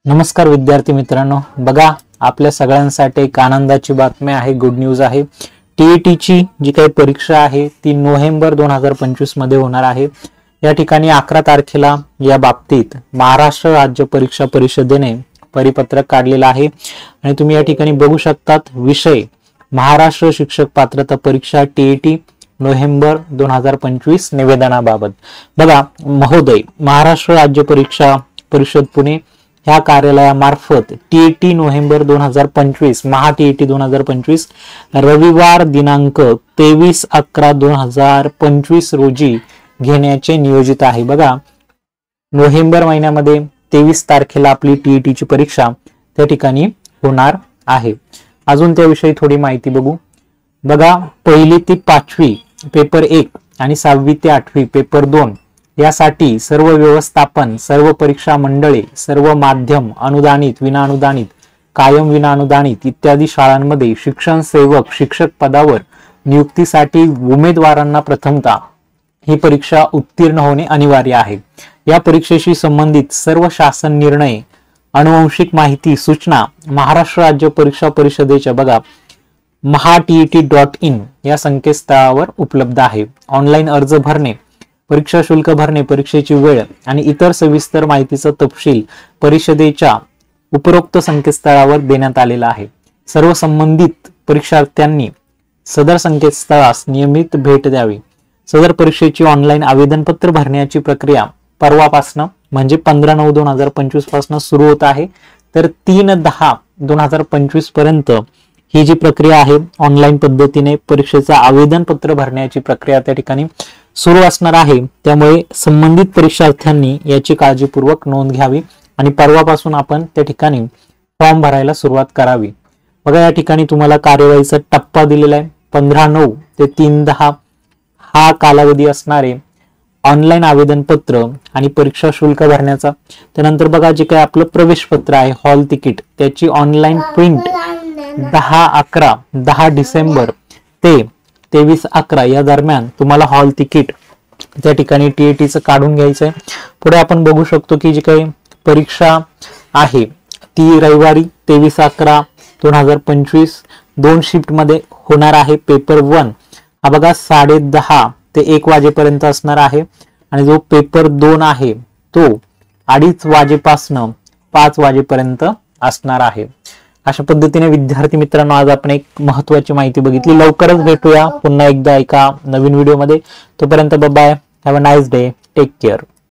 नमस्कार विद्यार्थी मित्रांनो, बघा आपल्या सगळ्यांसाठी एक आनंदाची बातमी आहे, गुड न्यूज आहे। टीईटी ची जी काही परीक्षा आहे ती नोव्हेंबर 2025 मध्ये होणार आहे। या ठिकाणी 11 तारखेला या बाबतीत महाराष्ट्र राज्य परीक्षा परिषदेने परिपत्रक काढलेला आहे आणि तुम्ही या ठिकाणी बघू शकतात विषय महाराष्ट्र शिक्षक पात्रता परीक्षा टीईटी नोव्हेंबर 2025 निवेदनाबाबत। बघा महोदय, महाराष्ट्र राज्य परीक्षा परिषद पुणे ह्या कार्यालयामार्फत टीईटी नोव्हेंबर 2025 महा टीईटी 2025 रविवार दिनांक 23/11/2025 रोजी घेण्याचे नियोजित आहे। बघा नोव्हेंबर महिन्यामध्ये 23 तारखेला आपली टीईटी ची परीक्षा त्या ठिकाणी होणार आहे। अजून त्याविषयी थोडी माहिती बघू। बघा पहिली ते 5वी पेपर 1 आणि 6वी ते 8वी पेपर 2 यासाठी सर्व व्यवस्थापन, सर्व परीक्षा मंडळे, सर्व माध्यम अनुदानित, विना अनुदानित, कायम विना अनुदानित इत्यादी शाळांमध्ये शिक्षण सेवक शिक्षक पदावर नियुक्तीसाठी उमेदवारांना प्रथमतः ही परीक्षा उत्तीर्ण होणे अनिवार्य आहे। या परीक्षेशी संबंधित सर्व शासन निर्णय, आनुवंशिक माहिती, सूचना महाराष्ट्र राज्य परीक्षा परिषदेच्या बघा maha.tet.in या संकेतस्थळावर उपलब्ध आहे। ऑनलाईन अर्ज भरणे, परीक्षा शुल्क भरणे, परीक्षेची वेळ आणि इतर सविस्तर माहितीचा तपशील परिषदेच्या उपरोक्त संकेतस्थळावर देण्यात आलेला आहे। सर्व संबंधित परीक्षार्थ्यांनी सदर संकेतस्थळास नियमित भेट द्यावी। सदर परीक्षेची ऑनलाईन आवेदनपत्र भरण्याची प्रक्रिया परवापासून म्हणजे 15/9/2025 पासून सुरू होत आहे। तर 3/10/2025 पर्यंत ही जी प्रक्रिया आहे ऑनलाईन पद्धतीने परीक्षेचा आवेदनपत्र भरण्याची प्रक्रिया त्या ठिकाणी सुरू असणार आहे। त्यामुळे संबंधित परीक्षार्थ्यांनी याची काळजीपूर्वक नोंद घ्यावी आणि परवापासून आपण त्या ठिकाणी फॉर्म भरायला सुरुवात करावी। बघा या ठिकाणी तुम्हाला कार्यवाहीचा टप्पा दिलेला आहे। 15/9 ते 3/10 हा कालावधी असणारे ऑनलाईन आवेदनपत्र आणि परीक्षा शुल्क भरण्याचा। त्यानंतर बघा जे काही आपलं प्रवेश पत्र आहे, हॉल तिकीट, त्याची ऑनलाईन प्रिंट 10 डिसेंबर ते 23/11 या दरम्यान तुम्हाला हॉल तिकीट त्या ठिकाणी टीईटीचं काढून घ्यायचं आहे। पुढे आपण बघू शकतो की जी काही परीक्षा आहे ती रविवारी 23/11/2025 2 शिफ्ट मध्ये होणार आहे। पेपर 1 हा बघा 10:30 ते 1 वाजेपर्यंत असणार आहे आणि जो पेपर 2 आहे तो 2:30 वाजेपासून 5 वाजेपर्यंत असणार आहे। अशा पद्धतीने विद्यार्थी मित्रांनो आज आपण एक महत्त्वाची माहिती बघितली। लवकरच भेटूया पुन्हा एकदा एका नवीन व्हिडिओ मध्ये। तोपर्यंत bye bye, have a nice day, take care.